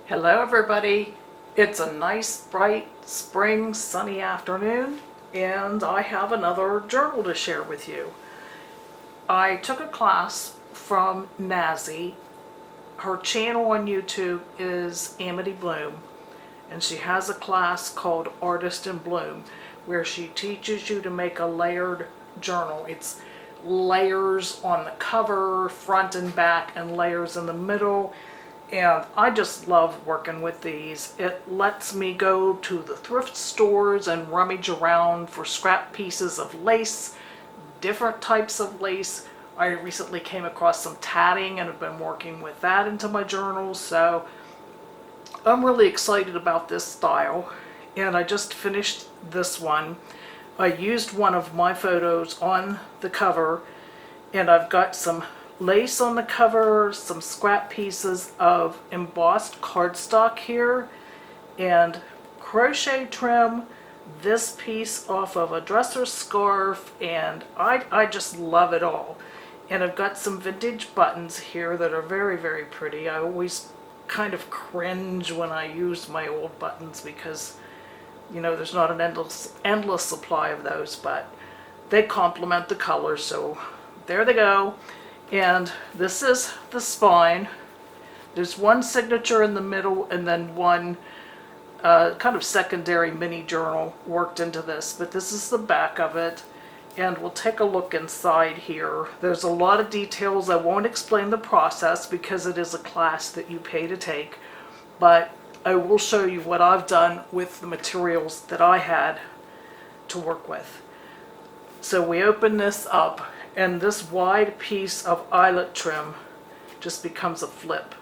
Hello everybody. It's a nice bright spring sunny afternoon and I have another journal to share with you. I took a class from Nazzi. Her channel on YouTube is Amity Bloom and she has a class called Artist in Bloom where she teaches you to make a layered journal. It's layers on the cover, front and back, and layers in the middle. And I just love working with these. It lets me go to the thrift stores and rummage around for scrap pieces of lace, different types of lace. I recently came across some tatting and have been working with that into my journals. So I'm really excited about this style. And I just finished this one. I used one of my photos on the cover, and I've got some lace on the cover, some scrap pieces of embossed cardstock here, and crochet trim, this piece off of a dresser scarf, and I just love it all. And I've got some vintage buttons here that are very, very pretty. I always kind of cringe when I use my old buttons because, you know, there's not an endless supply of those, but they complement the colors, so there they go. And this is the spine. There's one signature in the middle and then one kind of secondary mini journal worked into this, but this is the back of it. And we'll take a look inside here. There's a lot of details. I won't explain the process because it is a class that you pay to take, but I will show you what I've done with the materials that I had to work with. So we open this up, and this wide piece of eyelet trim just becomes a flip.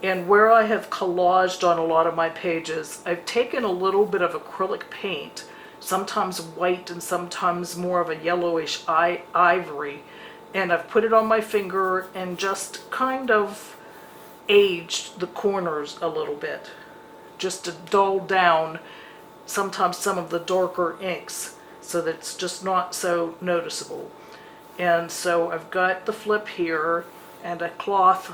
And where I have collaged on a lot of my pages, I've taken a little bit of acrylic paint, sometimes white and sometimes more of a yellowish ivory, and I've put it on my finger and just kind of aged the corners a little bit, just to dull down sometimes some of the darker inks so that it's just not so noticeable. And so I've got the flip here and a cloth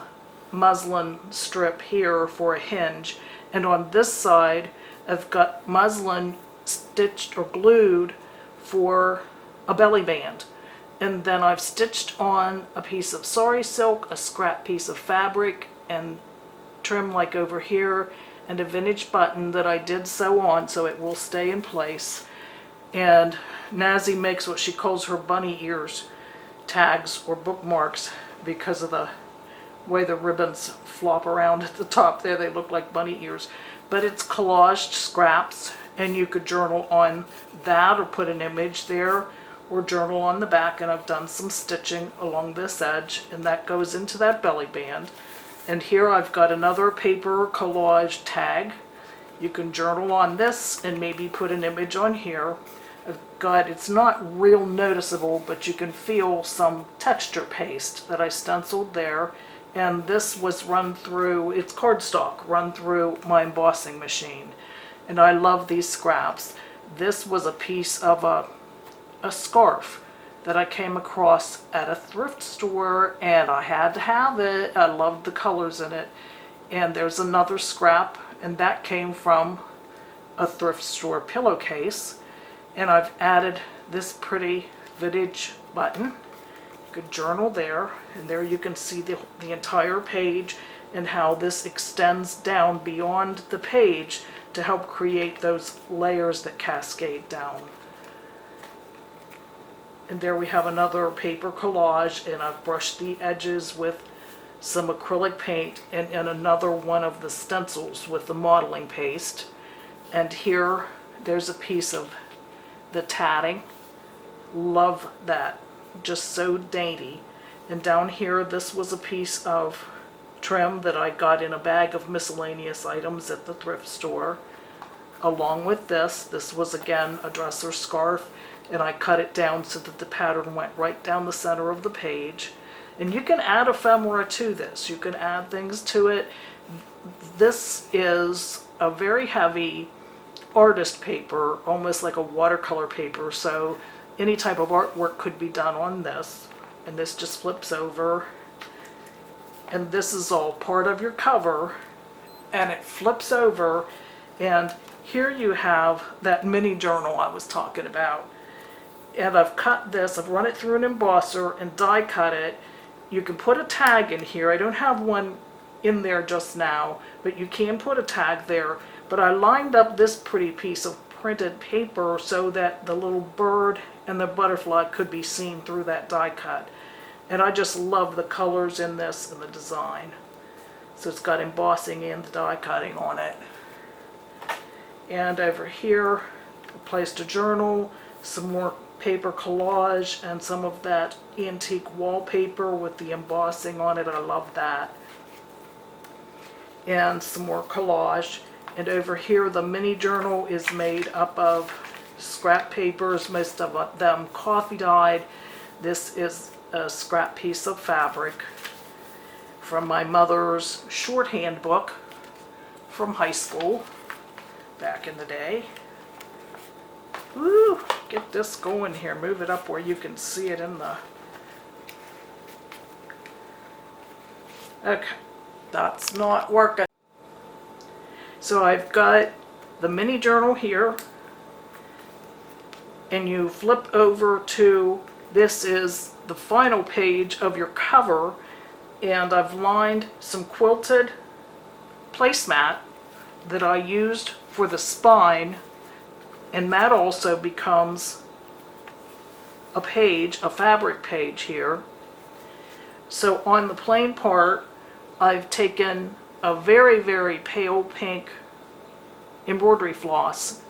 muslin strip here for a hinge, and on this side I've got muslin stitched or glued for a belly band. And then I've stitched on a piece of sari silk, a scrap piece of fabric, and trim like over here, and a vintage button that I did sew on so it will stay in place. And Nazzi makes what she calls her bunny ears tags or bookmarks because of the way the ribbons flop around at the top there. They look like bunny ears, but it's collaged scraps, and you could journal on that or put an image there or journal on the back. And I've done some stitching along this edge, and that goes into that belly band. And here I've got another paper collage tag. You can journal on this and maybe put an image on here. I've got, it's not real noticeable, but you can feel some texture paste that I stenciled there. And this was run through, it's cardstock, run through my embossing machine. And I love these scraps. This was a piece of a scarf that I came across at a thrift store, and I had to have it. I loved the colors in it. And there's another scrap, and that came from a thrift store pillowcase. And I've added this pretty vintage button. You could journal there, and there you can see the entire page and how this extends down beyond the page to help create those layers that cascade down. And there we have another paper collage, and I've brushed the edges with some acrylic paint and another one of the stencils with the modeling paste. And here there's a piece of the tatting. Love that, just so dainty. And down here, this was a piece of trim that I got in a bag of miscellaneous items at the thrift store. Along with this was again a dresser scarf, and I cut it down so that the pattern went right down the center of the page. And you can add ephemera to this. You can add things to it. This is a very heavy artist paper, almost like a watercolor paper, so any type of artwork could be done on this. And this just flips over, and this is all part of your cover. and it flips over, and here you have that mini journal I was talking about. And I've cut this, I've run it through an embosser and die cut it. You can put a tag in here. I don't have one in there just now, but you can put a tag there. But I lined up this pretty piece of printed paper so that the little bird and the butterfly could be seen through that die cut. And I just love the colors in this and the design. So it's got embossing and die cutting on it. And over here, I placed a journal, some more paper collage, and some of that antique wallpaper with the embossing on it. I love that. And some more collage. And over here, the mini journal is made up of scrap papers, most of them coffee dyed. This is a scrap piece of fabric from my mother's shorthand book from high school back in the day. Woo, get this going here. Move it up where you can see it in the... Okay, that's not working. So I've got the mini journal here, and you flip over to, this is the final page of your cover, and I've lined some quilted placemat that I used for the spine, and that also becomes a page, a fabric page here. So on the plain part, I've taken a very, very pale pink embroidery floss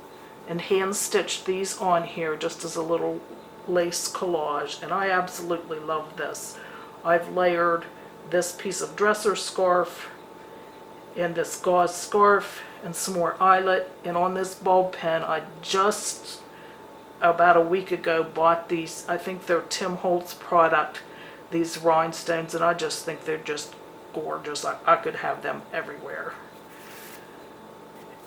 and hand stitched these on here just as a little lace collage, and I absolutely love this. I've layered this piece of dresser scarf and this gauze scarf and some more eyelet, and on this bulb pen I just about a week ago bought these, I think they're Tim Holtz product, these rhinestones, and I just think they're just gorgeous. I could have them everywhere.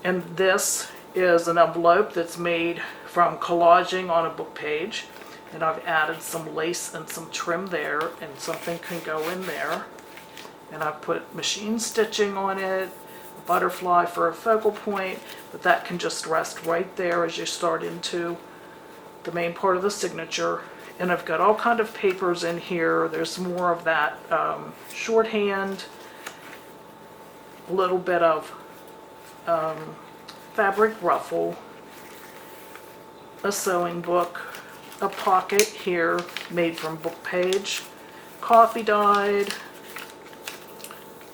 And this is an envelope that's made from collaging on a book page, and I've added some lace and some trim there, and something can go in there. And I've put machine stitching on it, a butterfly for a focal point, but that can just rest right there as you start into the main part of the signature. And I've got all kind of papers in here. There's more of that shorthand, a little bit of fabric ruffle, a sewing book, a pocket here made from book page, coffee dyed,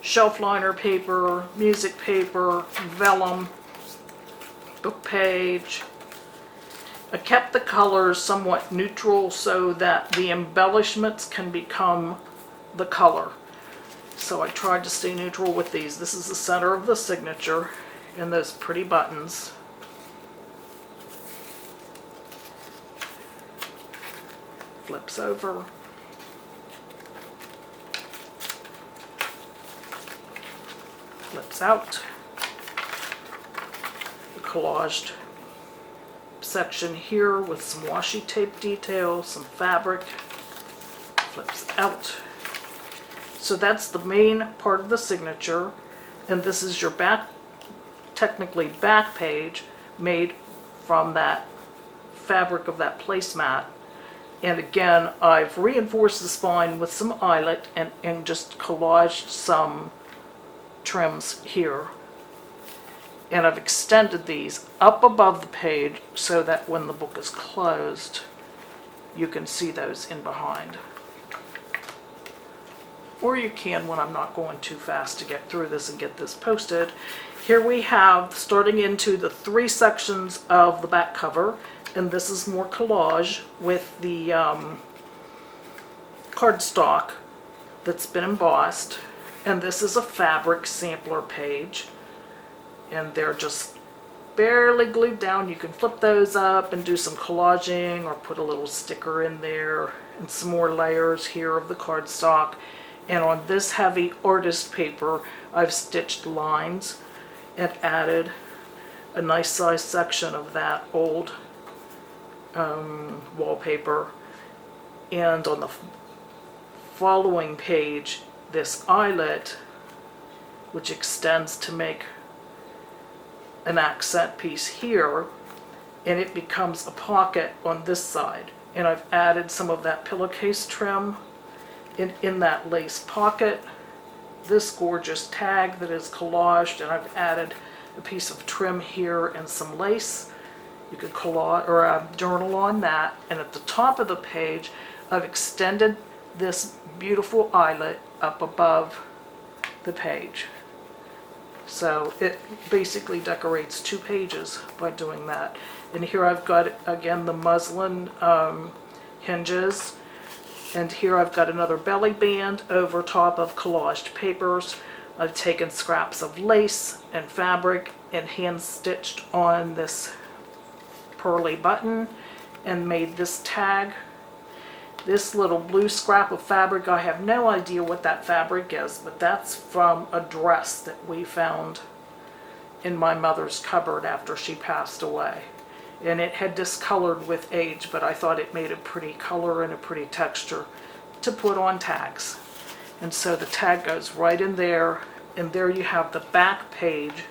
shelf liner paper, music paper, vellum, book page. I kept the colors somewhat neutral so that the embellishments can become the color. So I tried to stay neutral with these. This is the center of the signature and those pretty buttons. Flips over. Flips out. The collaged section here with some washi tape detail, some fabric, flips out. So that's the main part of the signature, and this is your back, technically back page, made from that fabric of that placemat. And again, I've reinforced the spine with some eyelet and just collaged some trims here. And I've extended these up above the page so that when the book is closed, you can see those in behind. Or you can when I'm not going too fast to get through this and get this posted. Here we have, starting into the 3 sections of the back cover, and this is more collage with the cardstock that's been embossed. And this is a fabric sampler page. And they're just barely glued down. You can flip those up and do some collaging or put a little sticker in there, and some more layers here of the cardstock. And on this heavy artist paper, I've stitched lines and added a nice size section of that old wallpaper. And on the following page, this eyelet which extends to make an accent piece here, and it becomes a pocket on this side. And I've added some of that pillowcase trim in that lace pocket. This gorgeous tag that is collaged, and I've added a piece of trim here and some lace. You could collage or journal on that. And at the top of the page, I've extended this beautiful eyelet up above the page. So it basically decorates 2 pages by doing that. And here I've got, again, the muslin hinges. And here I've got another belly band over top of collaged papers. I've taken scraps of lace and fabric and hand stitched on this pearly button and made this tag. This little blue scrap of fabric, I have no idea what that fabric is, but that's from a dress that we found in my mother's cupboard after she passed away. And it had discolored with age, but I thought it made a pretty color and a pretty texture to put on tags. And so the tag goes right in there, and there you have the back page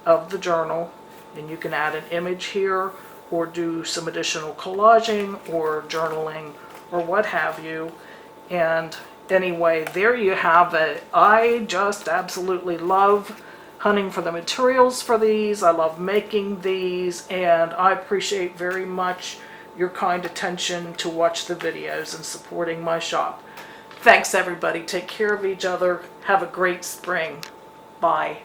of the journal, and you can add an image here or do some additional collaging or journaling or what have you. And anyway, there you have it. I just absolutely love hunting for the materials for these. I love making these, and I appreciate very much your kind attention to watch the videos and supporting my shop. Thanks everybody. Take care of each other. Have a great spring. Bye.